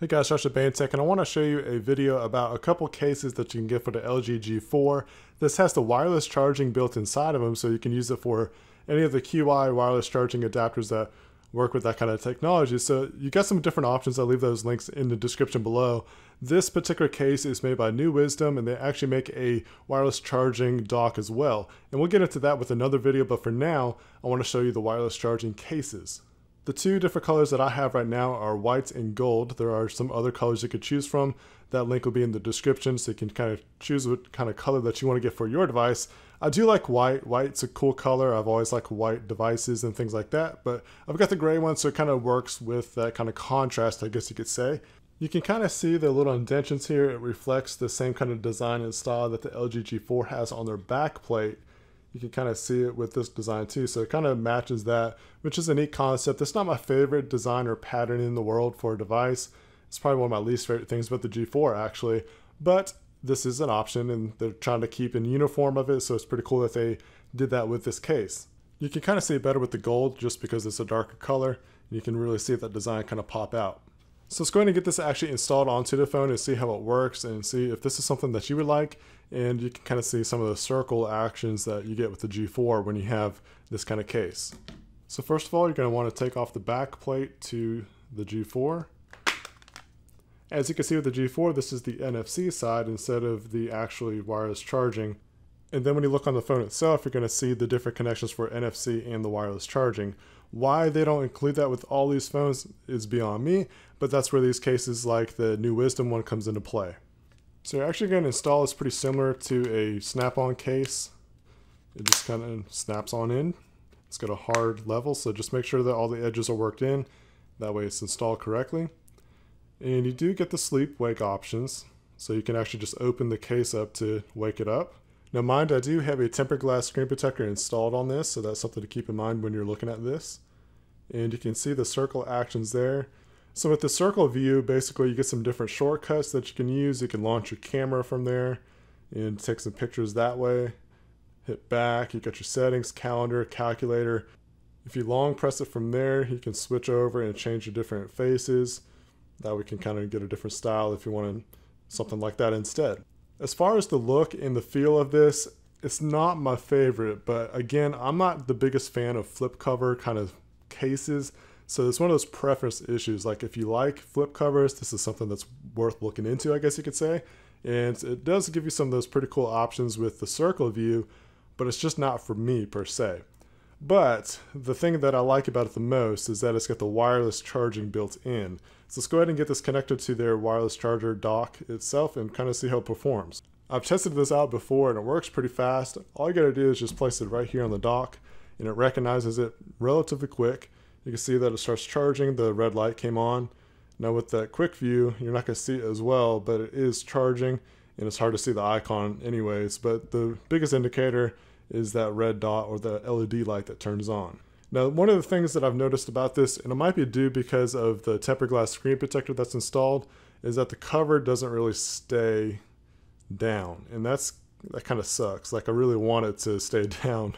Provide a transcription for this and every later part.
Hey guys, Josh at Bane Tech, and I want to show you a video about a couple cases that you can get for the LG G4. This has the wireless charging built inside of them, so you can use it for any of the QI wireless charging adapters that work with that kind of technology. So you got some different options. I'll leave those links in the description below. This particular case is made by Newisdom, and they actually make a wireless charging dock as well. And we'll get into that with another video, but for now, I want to show you the wireless charging cases. The two different colors that I have right now are white and gold. There are some other colors you could choose from. That link will be in the description, so you can kind of choose what kind of color that you want to get for your device. I do like white. White's a cool color. I've always liked white devices and things like that, but I've got the gray one, so it kind of works with that kind of contrast, I guess you could say. You can kind of see the little indentions here. It reflects the same kind of design and style that the LG G4 has on their back plate. You can kind of see it with this design too, so it kind of matches that, which is a neat concept. It's not my favorite design or pattern in the world for a device. It's probably one of my least favorite things about the G4 actually, but this is an option and they're trying to keep in uniform of it, so it's pretty cool that they did that with this case. You can kind of see it better with the gold just because it's a darker color, and you can really see that design kind of pop out. So let's go ahead and get this actually installed onto the phone and see how it works and see if this is something that you would like. And you can kind of see some of the circle actions that you get with the G4 when you have this kind of case. So first of all, you're going to want to take off the back plate to the G4. As you can see with the G4, this is the NFC side instead of the actually wireless charging. And then when you look on the phone itself, you're going to see the different connections for NFC and the wireless charging. Why they don't include that with all these phones is beyond me, but that's where these cases like the Newisdom one comes into play. So you're actually going to install this pretty similar to a snap-on case. It just kind of snaps on in. It's got a hard level, so just make sure that all the edges are worked in. That way it's installed correctly. And you do get the sleep-wake options, so you can actually just open the case up to wake it up. Now mind, I do have a tempered glass screen protector installed on this, so that's something to keep in mind when you're looking at this. And you can see the circle actions there. So with the circle view, basically you get some different shortcuts that you can use. You can launch your camera from there and take some pictures that way. Hit back, you got your settings, calendar, calculator. If you long press it from there, you can switch over and change your different faces. That way you can kind of get a different style if you want something like that instead. As far as the look and the feel of this, it's not my favorite, but again, I'm not the biggest fan of flip cover kind of cases. So it's one of those preference issues. Like if you like flip covers, this is something that's worth looking into, I guess you could say. And it does give you some of those pretty cool options with the circle view, but it's just not for me per se. But the thing that I like about it the most is that it's got the wireless charging built in. So let's go ahead and get this connected to their wireless charger dock itself and kind of see how it performs. I've tested this out before and it works pretty fast. All you gotta do is just place it right here on the dock and it recognizes it relatively quick. You can see that it starts charging, the red light came on. Now with that quick view, you're not gonna see it as well, but it is charging and it's hard to see the icon anyways, but the biggest indicator is that red dot or the LED light that turns on. Now one of the things that I've noticed about this, and it might be due because of the tempered glass screen protector that's installed, is that the cover doesn't really stay down, and that kind of sucks. Like I really want it to stay down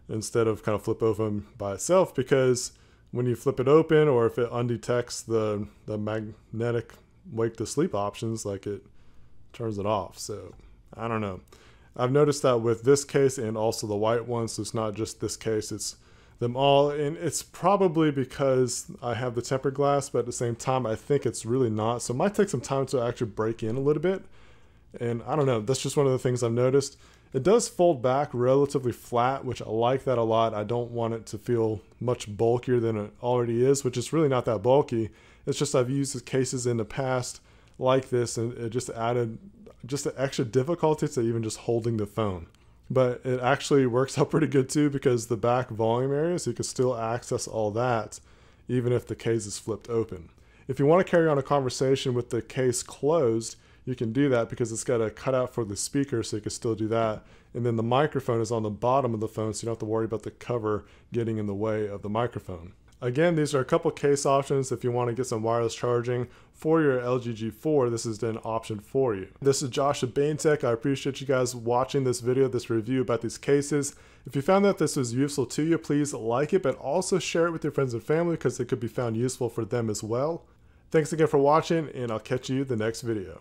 instead of kind of flip open by itself, because when you flip it open or if it undetects the magnetic wake to sleep options, like it turns it off. So I don't know. I've noticed that with this case and also the white one, so it's not just this case, it's them all. And it's probably because I have the tempered glass, but at the same time, I think it's really not. So it might take some time to actually break in a little bit. And I don't know, that's just one of the things I've noticed. It does fold back relatively flat, which I like that a lot. I don't want it to feel much bulkier than it already is, which is really not that bulky. It's just I've used the cases in the past like this, and it just added just the extra difficulty to even just holding the phone. But it actually works out pretty good too, because the back volume area, so you can still access all that even if the case is flipped open. If you want to carry on a conversation with the case closed, you can do that because it's got a cutout for the speaker, so you can still do that. And then the microphone is on the bottom of the phone, so you don't have to worry about the cover getting in the way of the microphone. Again, these are a couple case options. If you want to get some wireless charging for your LG G4, this is an option for you. This is Josh at Bane Tech. I appreciate you guys watching this video, this review about these cases. If you found that this was useful to you, please like it, but also share it with your friends and family because it could be found useful for them as well. Thanks again for watching, and I'll catch you in the next video.